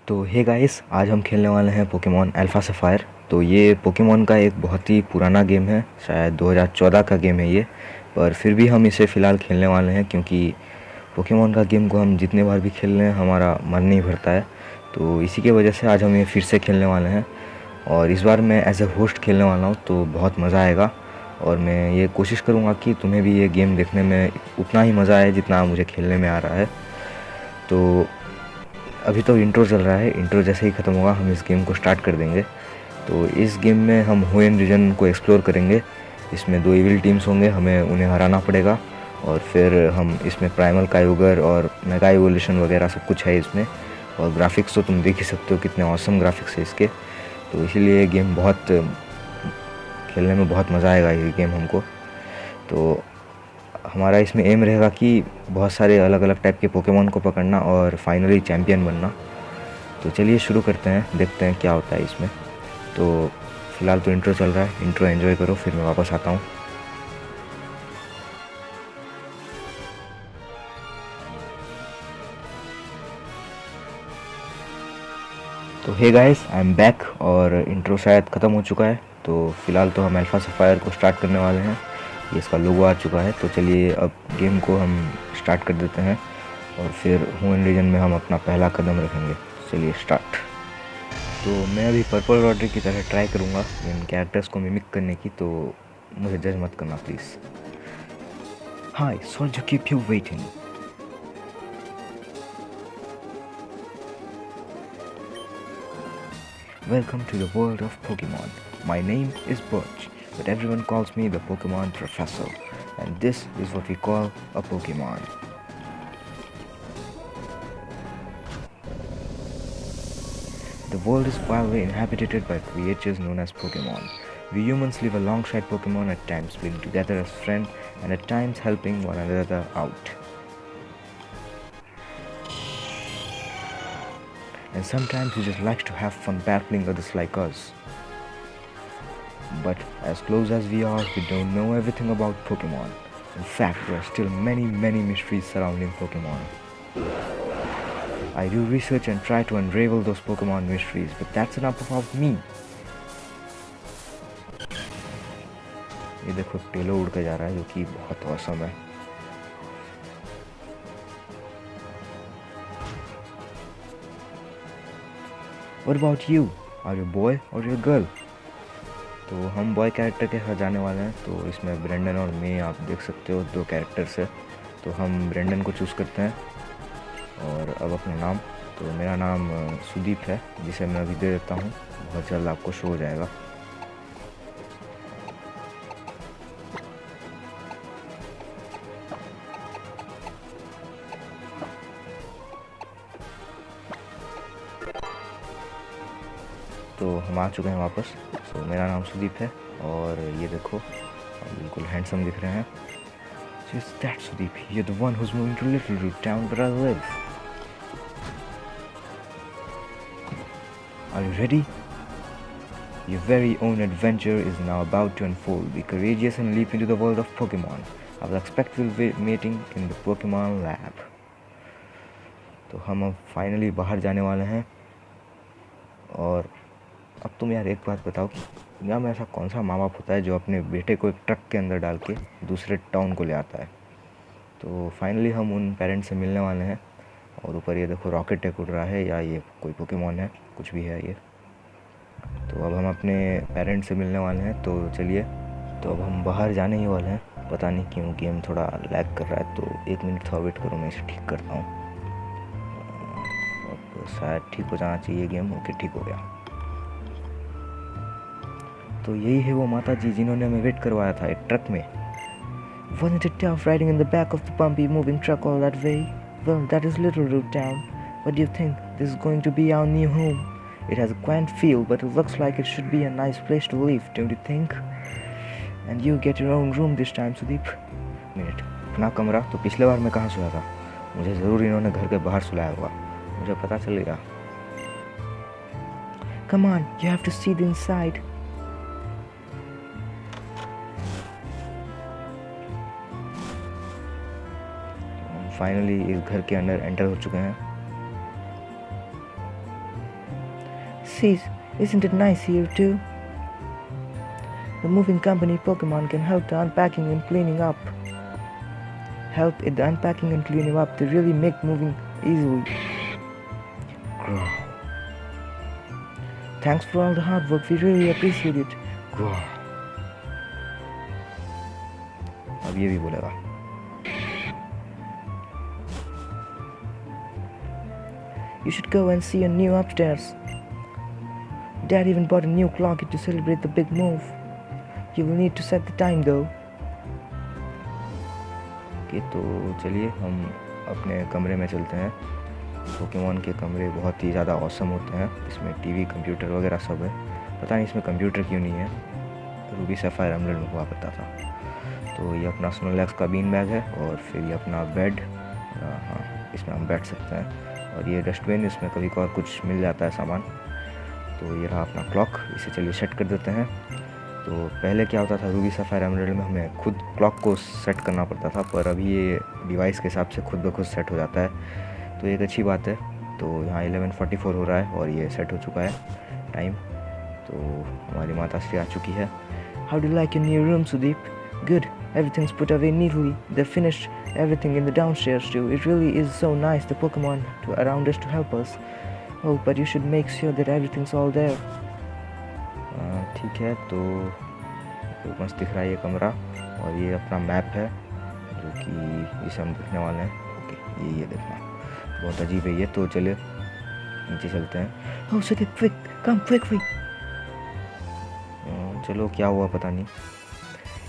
तो hey guys, आज हम खेलने वाले हैं पोकेमॉन अल्फ़ा सफ़ायर। तो ये पोकेमॉन का एक बहुत ही पुराना गेम है, शायद 2014 का गेम है ये। पर फिर भी हम इसे फ़िलहाल खेलने वाले हैं क्योंकि पोकेमॉन का गेम को हम जितने बार भी खेल लें हमारा मन नहीं भरता है। तो इसी की वजह से आज हम ये फिर से खेलने वाले हैं और इस बार मैं एज ए होस्ट खेलने वाला हूँ, तो बहुत मज़ा आएगा। और मैं ये कोशिश करूँगा कि तुम्हें भी ये गेम देखने में उतना ही मज़ा आए जितना मुझे खेलने में आ रहा है। तो अभी तो इंट्रो चल रहा है, इंट्रो जैसे ही ख़त्म होगा हम इस गेम को स्टार्ट कर देंगे। तो इस गेम में हम होएन रीजन को एक्सप्लोर करेंगे। इसमें 2 इविल टीम्स होंगे, हमें उन्हें हराना पड़ेगा और फिर हम इसमें प्राइमल काइगर और मेगा इवोल्यूशन वगैरह सब कुछ है इसमें। और ग्राफिक्स तो तुम देख ही सकते हो कितने ऑसम ग्राफिक्स है इसके। तो इसीलिए ये गेम बहुत खेलने में बहुत मज़ा आएगा ये गेम हमको। तो हमारा इसमें एम रहेगा कि बहुत सारे अलग अलग टाइप के पोकेमॉन को पकड़ना और फाइनली चैम्पियन बनना। तो चलिए शुरू करते हैं, देखते हैं क्या होता है इसमें। तो फ़िलहाल तो इंट्रो चल रहा है, इंट्रो एंजॉय करो, फिर मैं वापस आता हूँ। तो hey guys, I am back और इंट्रो शायद ख़त्म हो चुका है। तो फ़िलहाल तो हम अल्फ़ा सफ़ायर को स्टार्ट करने वाले हैं। ये इसका लोगो आ चुका है। तो चलिए अब गेम को हम स्टार्ट कर देते हैं और फिर होएन रीजन में हम अपना पहला कदम रखेंगे। चलिए स्टार्ट। तो मैं अभी पर्पल रॉड्रिक की तरह ट्राई करूँगा इन कैरेक्टर्स को मिमिक करने की, तो मुझे जज मत करना please. Hi, sorry to keep you waiting. Welcome to the world of Pokemon. My name is Birch, but everyone calls me the Pokemon Professor, and this is what we call a Pokemon. The world is widely inhabited by creatures known as Pokemon. We humans live alongside Pokemon, at times being together as friends and at times helping one another out. And sometimes we just like to have fun battling others like us. But as close as we are, we don't know everything about Pokemon. In fact, there are still many mysteries surrounding Pokemon. I do research and try to unravel those Pokemon mysteries, but that's enough about me. ये देखो टेलो उड़ के जा रहा है, जो कि बहुत औसम है। What about you? Are you a boy or you a girl? तो हम बॉय कैरेक्टर के साथ जाने वाले हैं। तो इसमें ब्रेंडन और मे आप देख सकते हो, 2 कैरेक्टर्स है। तो हम ब्रेंडन को चूज़ करते हैं और अब अपना नाम। तो मेरा नाम सुदीप है, जिसे मैं अभी दे देता हूँ, बहुत जल्द आपको शो हो जाएगा। तो हम आ चुके हैं वापस। तो मेरा नाम सुदीप है और ये देखो आप बिल्कुल हैंडसम दिख रहे हैं। Just that Sudeep, you're the one who's moving to Little Root Town where I live. Are you ready? Your very own adventure is now about to unfold. Be courageous and leap into the world of Pokemon. I will expect we'll be meeting in the Pokemon Lab. तो हम अब finally बाहर जाने वाले हैं। और अब तुम यार एक बात बताओ कि दुनिया में ऐसा कौन सा माँ बाप होता है जो अपने बेटे को एक ट्रक के अंदर डाल के दूसरे टाउन को ले आता है। तो फाइनली हम उन पेरेंट्स से मिलने वाले हैं। और ऊपर ये देखो रॉकेट टेक उड़ रहा है, या ये कोई पोकेमॉन है, कुछ भी है ये। तो अब हम अपने पेरेंट्स से मिलने वाले हैं। तो चलिए, तो अब हम बाहर जाने ही वाले हैं। पता नहीं क्यों गेम थोड़ा लैग कर रहा है, तो 1 मिनट थोड़ा वेट करो, मैं इसे ठीक करता हूँ। अब शायद ठीक हो जाना चाहिए गेम। ओके, ठीक हो गया। तो यही है वो माता जी जिन्होंने हमें वेट करवाया था एक ट्रक में। Wasn't it tough riding in the back of the bumpy moving truck all that way? Well, that is Little Root Town. What do you think? This is going to be our new home. It has a quaint feel, but it looks like it should be a nice place to live, don't you think? And you get your own room this time, Sudeep. Minute, अपना कमरा? तो पिछले बार मैं कहाँ सोया था? मुझे ज़रूर इन्होंने घर के बाहर सुलाया होगा, मुझे पता चल गया। Come on, you have to see the inside. Finally इस घर के अंदर एंटर हो चुके हैं। See, isn't it nice here too? The moving company Pokemon can help the unpacking and cleaning up. Help in the unpacking and cleaning up. They really make moving easily. ग्वाह, Thanks for all the hard work. We really appreciate it. ग्वाह। अब ये भी बोलेगा। You should go and see your new upstairs. Dad even bought a new clock to celebrate the big move. You will need to set the time though. कि तो चलिए हम अपने कमरे में चलते हैं। पोकेमॉन के कमरे बहुत ही ज़्यादा ऑसम होते हैं। इसमें टीवी, कंप्यूटर वगैरह सब है। पता नहीं इसमें कंप्यूटर क्यों नहीं है, रूबी सफ़ायर एमराल्ड में हुआ करता था। तो ये अपना स्नोलैक्स का बीन बैग है और फिर ये अपना बेड, हाँ इसमें हम बैठ सकते हैं। और ये डस्टबिन, इसमें कभी कभार कुछ मिल जाता है सामान। तो ये रहा अपना क्लॉक, इसे चलिए सेट कर देते हैं। तो पहले क्या होता था, रूबी सफ़ायर एमराल्ड में हमें खुद क्लॉक को सेट करना पड़ता था, पर अभी ये डिवाइस के हिसाब से खुद ब खुद सेट हो जाता है, तो एक अच्छी बात है। तो यहाँ 11:44 हो रहा है और ये सेट हो चुका है टाइम। तो हमारी माता श्री आ चुकी है। How do you like your new room, Sudeep? Good. Everything's put away neatly. They finished everything in the downstairs too. It really is so nice, the Pokemon around us to help us. Oh, but you should make sure that everything's all there. ठीक है, तो मस्त दिख रहा है ये कमरा। और ये अपना मैप है जो कि इसे हम देखने वाले हैं। ओके, ये देखना बहुत अजीब है ये। तो चलिए नीचे चलते हैं। Oh, Sudeep, quick! Come quickly! चलो क्या हुआ पता नहीं।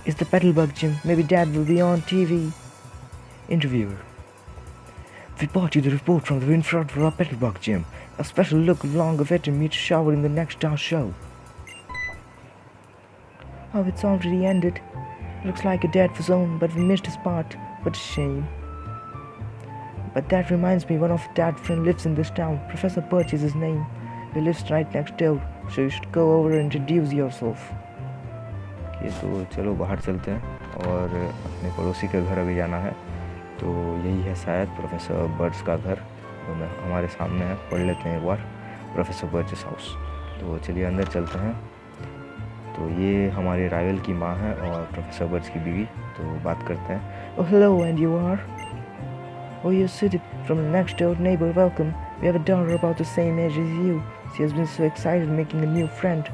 It's the Petalbug gym. Maybe Dad will be on TV. Interviewer, We brought you the report from the infrared for our Petalbug gym. A special look along awaiting me to shower in the next hour show. Oh, it's already ended. Looks like a dead zone, but we missed his part. What a shame. But that reminds me, one of Dad's friends lives in this town. Professor Birch is his name. He lives right next door, so you should go over and introduce yourself. ये तो चलो बाहर चलते हैं और अपने पड़ोसी के घर अभी जाना है। तो यही है शायद प्रोफेसर बर्च का घर, तो हमारे सामने है। पढ़ लेते हैं एक बार, प्रोफेसर बर्च's हाउस। तो चलिए अंदर चलते हैं। तो ये हमारे राइवल की माँ है और प्रोफेसर बर्च की बीवी। तो बात करते हैं। Oh, hello, and you are? Oh, you're Sudeep from the next door neighbor. Welcome. We have a daughter about the same age as you. She has been so excited making a new friend.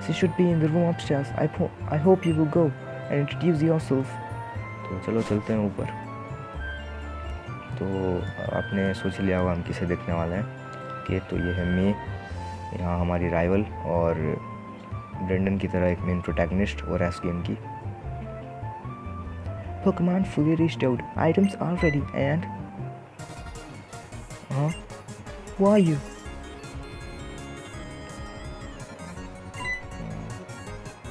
She should be in the room upstairs. I hope you will go and introduce yourself. तो चलो चलते हैं ऊपर। तो आपने सोच लिया होगा हम किसे देखने वाले हैं। कि तो ये है मे, यहाँ हमारी राइवल और ब्रेंडन की तरह एक मेन प्रोटैगनिस्ट और एस गेम की। Pokemon fully restored. Items are ready and... Huh? Who are you?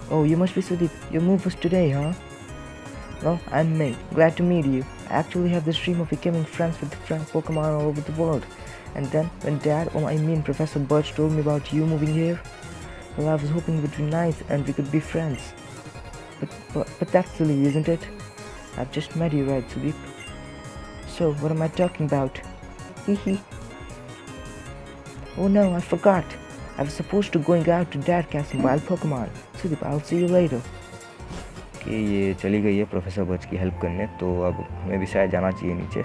Oh, you must be Sudeep. Your move was today, huh? Well, I'm May. Glad to meet you. I actually have this dream of becoming friends with Pokemon all over the world. And then, when Dad, Professor Birch told me about you moving here, well, I was hoping it would be nice and we could be friends. But that's silly, isn't it? I've just met you, right, Sudeep? So, what am I talking about? Hee. Oh no, I forgot. I was supposed to going out to Dad catch some wild Pokemon. Sudeep, I'll see you later. कि ये चली गई है professor birch की help करने। तो अब हमें भी शायद जाना चाहिए नीचे,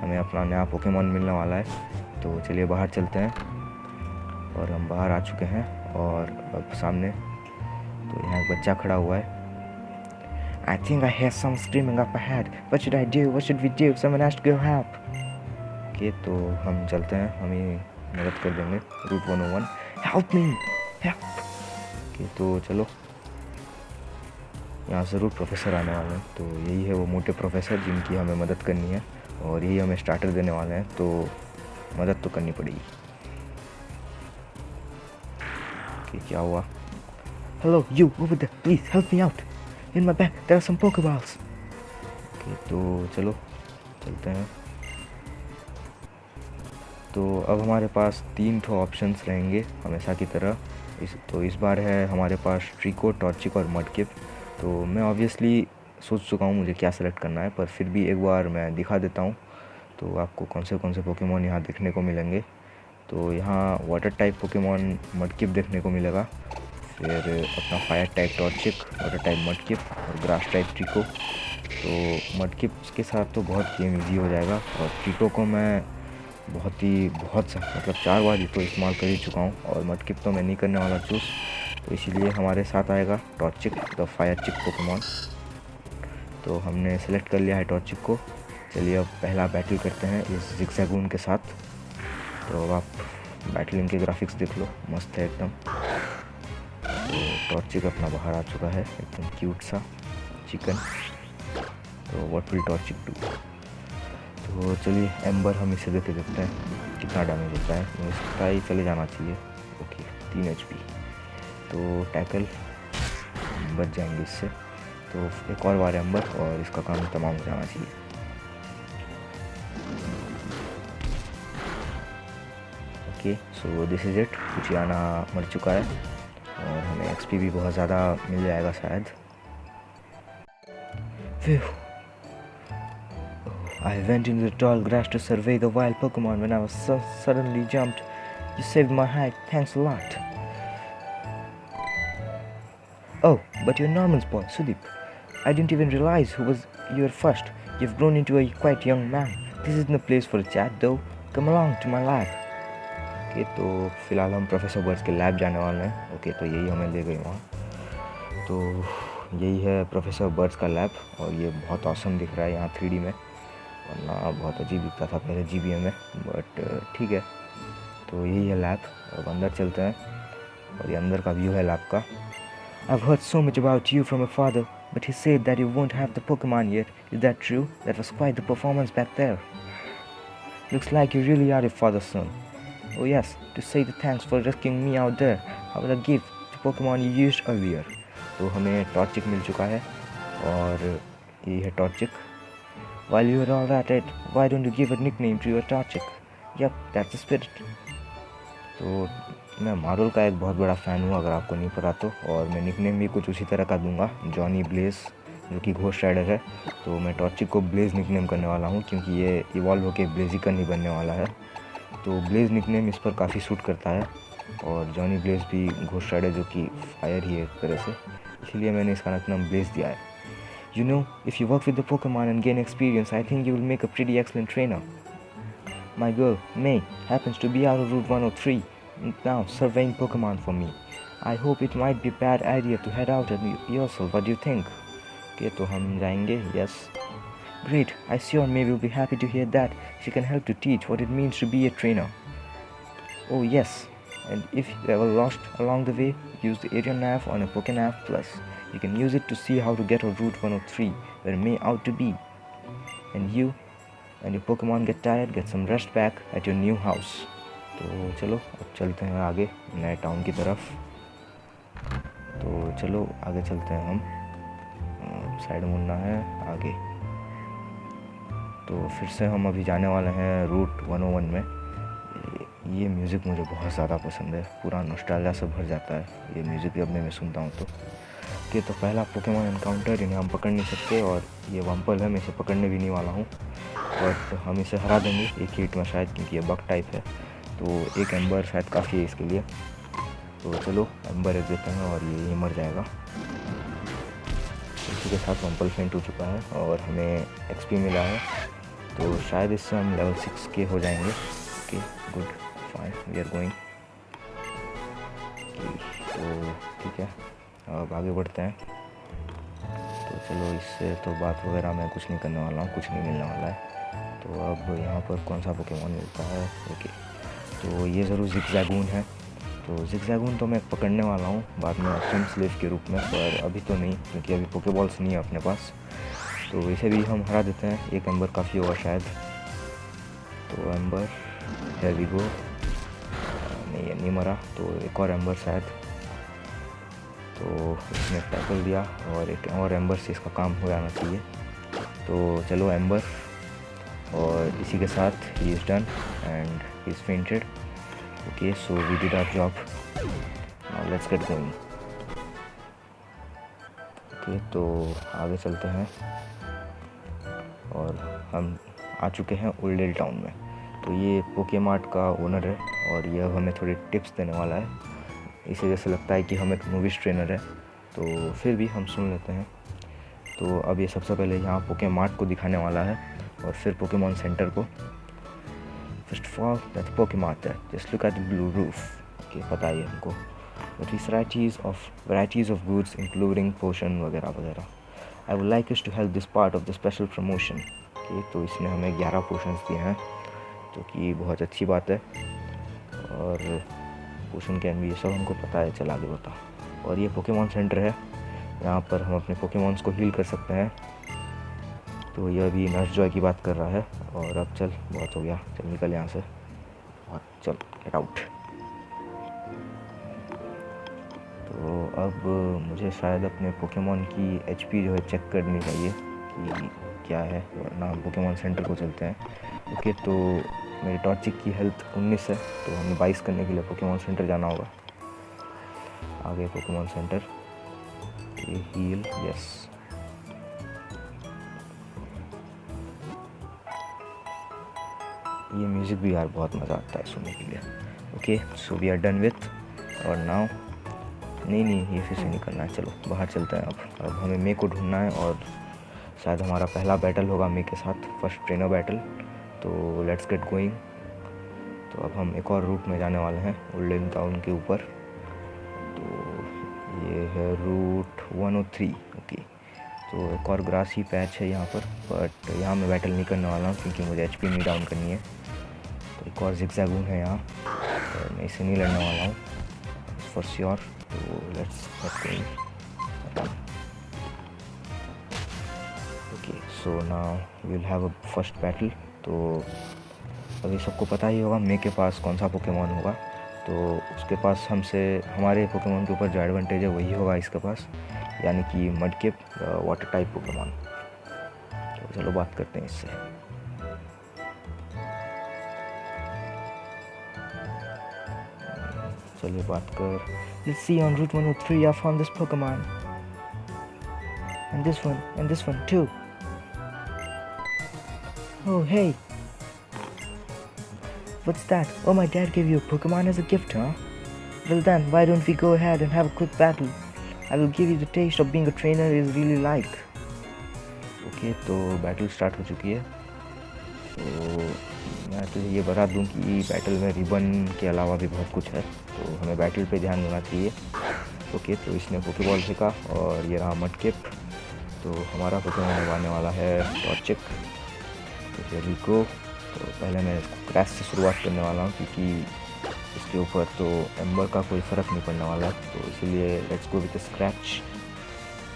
हमें अपना नया पोकेमॉन मिलने वाला है। तो चलिए बाहर चलते हैं। और हम बाहर आ चुके हैं और अब सामने तो यहाँ एक बच्चा खड़ा हुआ है। I think I hear some screaming up ahead. What should I do? What should we do? Someone has to go help. कि तो हम चलते हैं, हम ही मदद कर देंगे। रूट 101। Help me! Help! कि तो चलो, यहाँ ज़रूर प्रोफेसर आने वाले हैं। तो यही है वो मोटे प्रोफेसर जिनकी हमें मदद करनी है और यही हमें स्टार्टर देने वाले हैं। तो मदद तो करनी पड़ेगी। कि क्या हुआ? Hello, you over there. Please help me out. In my bag, there are some Pokeballs. कि तो चलो चलते हैं। तो अब हमारे पास 3 ठो ऑप्शंस रहेंगे हमेशा की तरह। इस बार है हमारे पास ट्रिको, टॉर्चिक और मडकिप। तो मैं ऑब्वियसली सोच चुका हूँ मुझे क्या सेलेक्ट करना है, पर फिर भी एक बार मैं दिखा देता हूँ तो आपको कौन से पोकेमॉन यहाँ देखने को मिलेंगे। तो यहाँ वाटर टाइप पोकेमॉन मडकिप देखने को मिलेगा, फिर अपना फायर टाइप टॉर्चिक, वाटर टाइप मडकिप और ग्रास टाइप ट्रिको। तो मडकिप के साथ तो बहुत गेम ईजी हो जाएगा, और ट्रिको को मैं मतलब 4 बार तो इस्तेमाल कर ही चुका हूँ, और मडकिप तो मैं नहीं करने वाला चूज़। तो इसीलिए हमारे साथ आएगा टॉर्चिक, द फायर चिक पोकेमॉन। तो हमने सेलेक्ट कर लिया है टॉर्चिक को। चलिए अब पहला बैटल करते हैं इस जिगजैगून के साथ। तो अब आप बैटलिंग के ग्राफिक्स देख लो, मस्त है एकदम। तो टॉर्चिक अपना बाहर आ चुका है, एकदम क्यूट सा चिकन। तो व्हाट विल टॉर्चिक डू। तो चलिए एम्बर हम इसे देके देखते हैं कितना डैमेज होता है। मुझे लगता है चले जाना चाहिए। Okay 3 HP। तो टैकल बच जाएंगे इससे। तो एक और बार एम्बर और इसका काम तमाम हो जाना चाहिए। Okay so this is it. कुचियाना मर चुका है और हमें XP भी बहुत ज़्यादा मिल जाएगा शायद। I went into the tall grass to survey the wild Pokemon when I was suddenly jumped. You saved my hide. Thanks a lot. Oh, but you're Norman's boy, Sudeep. I didn't even realize who was you at first. You've grown into a quite young man. This isn't a place for a chat, though. Come along to my lab. Okay तो फ़िलहाल हम professor birds के lab जाने वाले हैं। Okay तो यही हमें ले गए वहाँ। तो यही है प्रोफेसर बर्ड्स का लैब, और ये बहुत ऑसम दिख रहा है यहाँ 3D में, वरना बहुत अजीब दिखता था पहले GBA में, बट ठीक है। तो यही है लैब। अब अंदर चलते हैं, और ये अंदर का व्यू है लैब का। I've heard so much about you from your father, but he said that you won't have the Pokemon yet. Is that true? That was quite the performance back there. Looks like you really are your father's son. Oh yes, to say the thanks for rescuing me out there. How will I give the Pokemon you used earlier? तो हमें टॉर्चिक मिल चुका है, और ये है टॉर्चिक। While you are all at it, why don't you give a nickname to your Torchic? Yep, that's the spirit. तो मैं मारुल का एक बहुत बड़ा फ़ैन हूँ, अगर आपको नहीं पता तो, और मैं निकनेम भी कुछ उसी तरह का दूंगा, जॉनी ब्लेज, जो कि घोस्ट राइडर है। तो मैं टॉर्चिक को ब्लेज निकनेम करने वाला हूँ, क्योंकि ये इवॉल्व होकर ब्लेजिकन ही बनने वाला है। तो ब्लेज निकनेम इस पर काफ़ी सूट करता है, और जॉनी ब्लेज भी घोस्ट राइडर जो कि फायर ही है एक तरह से, इसीलिए मैंने इसका नाम ब्लेज दिया है। You know, if you work with the Pokemon and gain experience, I think you will make a pretty excellent trainer. My girl, May, happens to be out of Route 103, now surveying Pokemon for me. I hope it might be a bad idea to head out yourself. What do you think? Okay, तो हम जाएंगे, yes. Great, I sure May will be happy to hear that. She can help to teach what it means to be a trainer. Oh yes, and if you ever lost along the way, use the area nav on a Pokenav Plus. You can use it to see how to get to Route 103, where May ought to be. And you and your Pokemon get tired, get some rest back at your new house. तो चलो अब चलते हैं आगे नए town की तरफ। तो चलो आगे चलते हैं हम, साइड मुड़ना है आगे। तो फिर से हम अभी जाने वाले हैं रूट 101 में। ये म्यूज़िक मुझे बहुत ज़्यादा पसंद है, पूरा नॉस्टैल्जिया से भर जाता है ये म्यूज़िक जब मैं सुनता हूँ तो। कि तो पहला पोकेमॉन एनकाउंटर, इन्हें हम पकड़ नहीं सकते, और ये वम्पल है, मैं इसे पकड़ने भी नहीं वाला हूँ, बट हम इसे हरा देंगे एक हिट में शायद, क्योंकि ये बग टाइप है। तो एक एम्बर शायद काफ़ी है इसके लिए। तो चलो एम्बर रख देते हैं, और ये मर जाएगा। इसी के साथ वम्पल फेंट हो चुका है, और हमें XP मिला है, तो शायद इससे हम लेवल 6 के हो जाएंगे। Okay good fine, we are going. तो ठीक है, अब आगे बढ़ते हैं। तो चलो इससे तो बात वगैरह मैं कुछ नहीं करने वाला हूँ, कुछ नहीं मिलने वाला है। तो अब यहाँ पर कौन सा पोकेमॉन मिलता है? ओके तो ये ज़रूर जिगजैगून है। तो जिगजैगून तो मैं पकड़ने वाला हूँ बाद में स्विम स्लेव के रूप में, पर अभी तो नहीं, क्योंकि अभी पोकेबॉल्स नहीं है अपने पास। तो इसे भी हम हरा देते हैं, एक एम्बर काफ़ी होगा शायद। तो एम्बर है वी गो, नहीं ये नहीं मरा, तो एक और एम्बर शायद। तो इसने टैकल दिया, और एक और एम्बर से इसका काम हो जाना चाहिए। तो चलो एम्बर, और इसी के साथ ही is done and he is fainted. Okay so we did our job, now let's get going. Okay तो आगे चलते हैं, और हम आ चुके हैं ओल्डेल टाउन में। तो ये पोकेमार्ट का ओनर है और ये अब हमें थोड़ी टिप्स देने वाला है। इसे जैसे लगता है कि हम एक मूवीज ट्रेनर है, तो फिर भी हम सुन लेते हैं। तो अब ये सबसे पहले यहाँ पोकेमार्ट को दिखाने वाला है और फिर पोकेमॉन सेंटर को। First of all that's Pokemart है, just look at the blue roof. Okay, पता ही है हमको। Varieties of goods including potion वगैरह वगैरह। I would like us to help this part of the special promotion. Okay, तो इसने हमें 11 पोशंस दिए हैं, जो कि बहुत अच्छी बात है। और पोशन कैन भी, ये सब हमको पता है, चल आगे बता। और ये पोकेमॉन सेंटर है, यहाँ पर हम अपने पोकेमॉन्स को हील कर सकते हैं। तो यह भी नर्स जॉय की बात कर रहा है। और अब चल, बहुत हो गया, चल निकल यहाँ से और चल गेट आउट। तो अब मुझे शायद अपने पोकेमॉन की एचपी जो है चेक करनी चाहिए कि क्या है, वरना हम पोकेमॉन सेंटर को चलते हैं। ओके, तो मेरी टॉर्चिक की हेल्थ 19 है, तो हमें 22 करने के लिए पोकेमॉन सेंटर जाना होगा। आगे पोकेमॉन सेंटर, ये हील, यस। ये म्यूज़िक भी यार बहुत मज़ा आता है सुनने के लिए। Okay, so we are done with. और नाउ नहीं, ये फिर से निकलना है। चलो बाहर चलते हैं। अब हमें मे को ढूंढना है और शायद हमारा पहला बैटल होगा मे के साथ, फर्स्ट ट्रेनर बैटल। तो लेट्स गेट गोइंग। तो अब हम एक और रूट में जाने वाले हैं, ओल्डन टाउन के ऊपर। तो ये है रूट 103। ओके, तो एक और ग्रासी पैच है यहाँ पर, बट यहाँ मैं बैटल नहीं करने वाला हूँ क्योंकि मुझे एचपी नहीं डाउन करनी है। तो एक और जिगजैगून है यहाँ, तो मैं इसे नहीं लड़ने वाला हूँ फॉर श्योर। तो let's going. Okay, so now we will have a first battle. तो अभी सबको पता ही होगा मे के पास कौन सा पोकेमॉन होगा। तो उसके पास हमसे, हमारे पोकेमॉन के ऊपर जो एडवांटेज है वही होगा इसके पास, यानी कि मडकिप, वाटर टाइप पोकेमॉन। तो चलो बात करते हैं इससे। चलिए बात कर। Let's see, on Route 103 I found this Pokemon. And this one too. Oh, hey. What's that? Oh, my dad gave you a Pokemon as a gift, huh? Well then, why don't we go ahead and have a quick battle? I will give you the taste of being a trainer is really like. Okay, तो battle start हो चुकी है। तो मैं तुझे ये बता दूं कि बैटल में रिबन के अलावा भी बहुत कुछ है, तो हमें बैटल पे ध्यान देना चाहिए। ओके, तो इसने पोकेबॉल फेंका और ये रहा मडकिप। तो हमारा पोकेमॉन आने वाला है टॉर्चिक। तो हियर वी गो। तो पहले मैं क्रैश से शुरुआत करने वाला हूँ क्योंकि इसके ऊपर तो एम्बर का कोई फ़र्क नहीं पड़ने वाला, तो इसीलिए लेट्स गो विद स्क्रैच।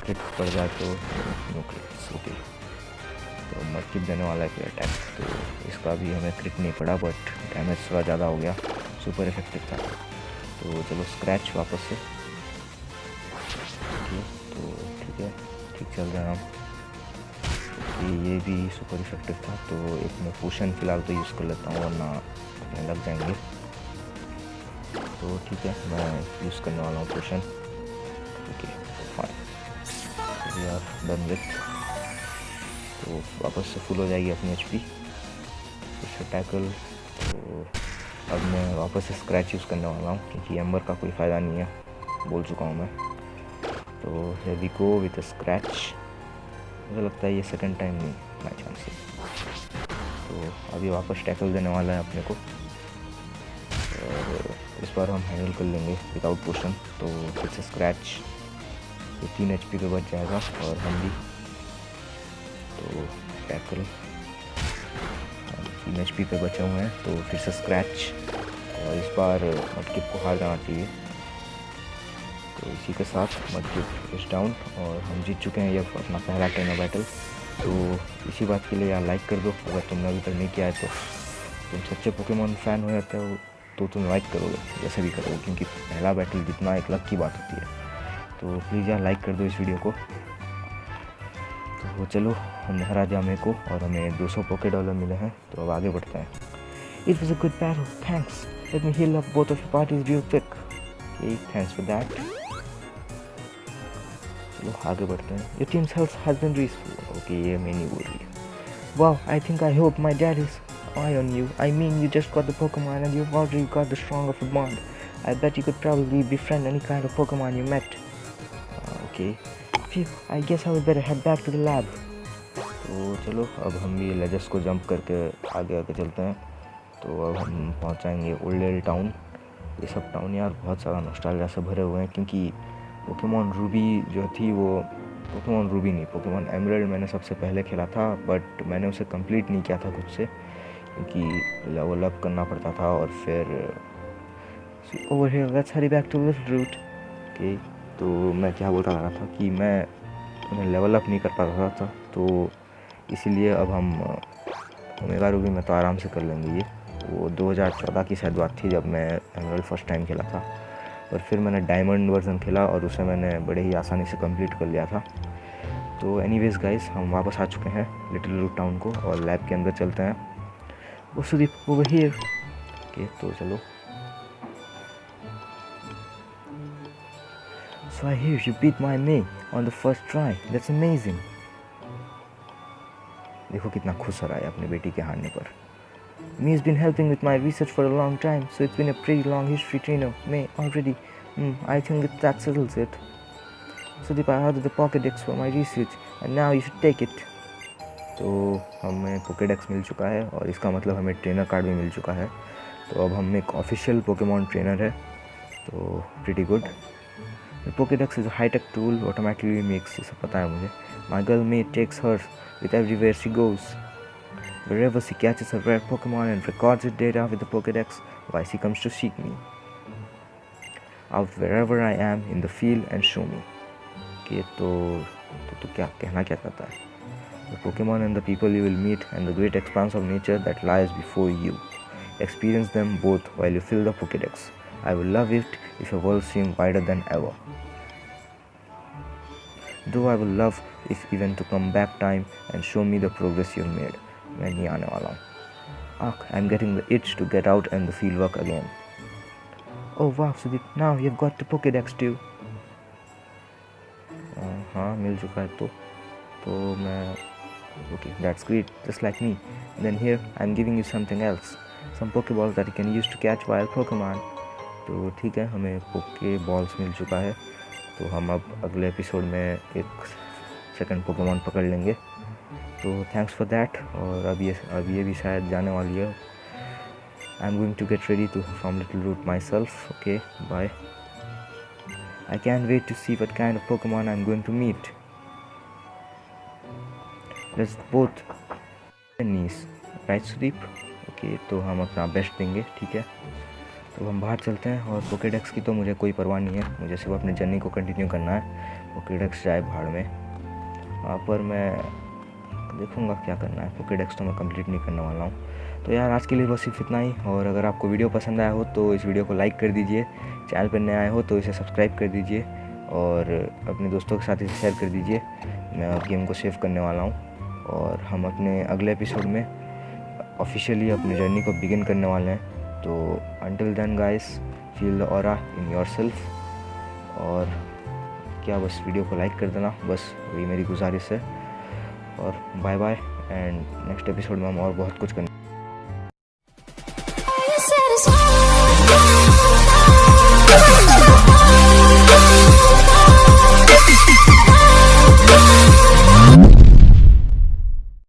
क्रिट पड़ जाए तो नो क्रिट्स। ओके, तो मडकिप देने वाला है फिर अटैक। तो इसका भी हमें क्रिट नहीं पड़ा, बट डैमेज थोड़ा ज़्यादा हो गया, सुपर इफेक्टिव था। तो चलो स्क्रैच वापस से। ओके, तो ठीक है, ठीक चल रहा है हम। ये भी सुपर इफेक्टिव था, तो एक मैं पोशन फ़िलहाल तो यूज़ कर लेता हूँ, वरना अपने लग जाएंगे। तो ठीक है, मैं यूज़ करने वाला हूँ potion. Okay fine, we are done with. तो वापस से फुल हो जाएगी अपनी एचपी, फिर टैकल। तो अब मैं वापस से स्क्रैच यूज़ करने वाला हूँ क्योंकि एम्बर का कोई फ़ायदा नहीं है, बोल चुका हूँ मैं। तो here we go with scratch. मुझे लगता है ये सेकंड टाइम नहीं, बाई चांस से। तो अभी वापस टैकल देने वाला है अपने को, और इस बार हम हैंडल कर लेंगे विदाउट पोशन। तो फिर से स्क्रैच, ये 3 एचपी पे बच जाएगा और हम भी। तो टैकल, 3 एचपी पे बचे हुए हैं, तो फिर से स्क्रैच, और इस बार मडकिप को हार जाना चाहिए। तो इसी के साथ मडकिप इज डाउन और हम जीत चुके हैं ये अपना पहला ट्रेनर बैटल। तो इसी बात के लिए यार लाइक कर दो, अगर तुमने अभी तक नहीं किया है तो। तुम सच्चे पोकेमॉन फ़ैन हो जाते हो तो तुम लाइक करोगे, जैसे भी करोगे, क्योंकि पहला बैटल जितना एक लक की बात होती है। तो प्लीज़ यार लाइक कर दो इस वीडियो को। तो चलो, हमने हरा जामे को और हमें 200 पोके डॉलर मिले हैं। तो अब आगे बढ़ते हैं। It was a good battle, thanks. Let me heal up both of your parties real quick. Okay, thanks for that. चलो आगे बढ़ते हैं। Your team's health has been restored. Okay, ये मैं नहीं बोल रही। Wow, I think I hope my dad is spy on you. I mean, you just got the Pokemon and you've already got the strong of a bond. I bet you could probably befriend any kind of Pokemon you met. Okay Phew, I guess I would better head back to the lab. तो चलो अब हम ये laissez को jump करके आगे आगे चलते हैं। तो अब हम पहुंच जाएंगे ओल्डेल टाउन। ये सब टाउन यार बहुत सारा नॉस्टैल्जिया से भरे हुए हैं, क्योंकि पोकेमॉन रूबी जो थी वो पोकेमॉन रूबी नहीं, पोकेमॉन एमराल्ड मैंने सबसे पहले खेला था, बट मैंने उसे कंप्लीट नहीं किया था खुद से, क्योंकि लेवल अप करना पड़ता था। और फिर Over here, let's hurry back to this route. कि तो मैं क्या बोलता रहा था कि मैं उन्हें लेवल अप नहीं कर पा रहा था, तो इसीलिए अब हम ओमेगा रूबी में तो आराम से कर लेंगे। ये वो 2014 की शायद बात थी जब मैं एमराल्ड फर्स्ट टाइम खेला था, और फिर मैंने डायमंड वर्जन खेला और उसे मैंने बड़े ही आसानी से कंप्लीट कर लिया था। तो एनीवेज गाइस, हम वापस आ चुके हैं लिटिल रूट टाउन को और लैब के अंदर चलते हैं। Oh, Sudeep, over here. Okay तो चलो। So I hear you beat my May on the first try. That's amazing. देखो कितना खुश हो रहा है अपनी बेटी के हारने पर। May's been helping with my research for a long time, so it's been a pretty long history to know May already. I think that settles it. Sudeep, I ordered the Pokédex for my research, and now you should take it. तो हमें Pokedex मिल चुका है और इसका मतलब हमें trainer card भी मिल चुका है। तो अब हम एक ऑफिशियल पोकेमॉन ट्रेनर है, तो pretty good. The Pokédex is a high-tech tool automatically makes, ये सब पता है मुझे। My girl May takes hers with everywhere she goes. Wherever she catches a rare Pokemon and records its data with the Pokédex, why she comes to seek me. Out wherever I am in the field and show me. Okay, तो क्या कहना क्या चाहता है? The Pokemon and the people you will meet and the great expanse of nature that lies before you. Experience them both while you fill the Pokédex. I will love it if your world seemed wider than ever. Though I will love if even to come back time and show me the progress you've made. मैं नहीं आने वाला हूँ। I'm getting the itch to get out and the field work again. Oh wow, Sudeep, now you've got the Pokédex too. हाँ मिल चुका है तो मैं okay, that's great, just like me. Then here I'm giving you something else, some Pokeballs that you can use to catch wild Pokemon. तो ठीक है, हमें Pokeballs मिल चुका है, तो हम अब अगले एपिसोड में एक सेकंड पोकेमॉन पकड़ लेंगे। तो थैंक्स फॉर दैट। और अब ये भी शायद जाने वाली है। I am going to get ready to from Littleroot myself. Okay bye. I can wait to see what kind of Pokemon I am going to meet. Let's both nice right Sudeep. Okay तो हम अपना best देंगे, ठीक है। तो हम बाहर चलते हैं। और पोकेडेक्स की तो मुझे कोई परवाह नहीं है, मुझे सिर्फ अपनी जर्नी को कंटिन्यू करना है। पोकेडेक्स जाए भाड़ में, वहाँ पर मैं देखूँगा क्या करना है। पोकेडेक्स तो मैं कंप्लीट नहीं करने वाला हूँ। तो यार आज के लिए बस सिर्फ इतना ही। और अगर आपको वीडियो पसंद आया हो तो इस वीडियो को लाइक कर दीजिए, चैनल पर नए आए हो तो इसे सब्सक्राइब कर दीजिए और अपने दोस्तों के साथ इसे शेयर कर दीजिए। मैं अब गेम को सेव करने वाला हूँ और हम अपने अगले एपिसोड में ऑफिशियली अपनी जर्नी को बिगिन करने वाले हैं। तो until then guys, feel the aura in yourself। और क्या बस वीडियो को लाइक कर देना, बस वही मेरी गुजारिश है। और bye bye and next episode में हम और बहुत कुछ करने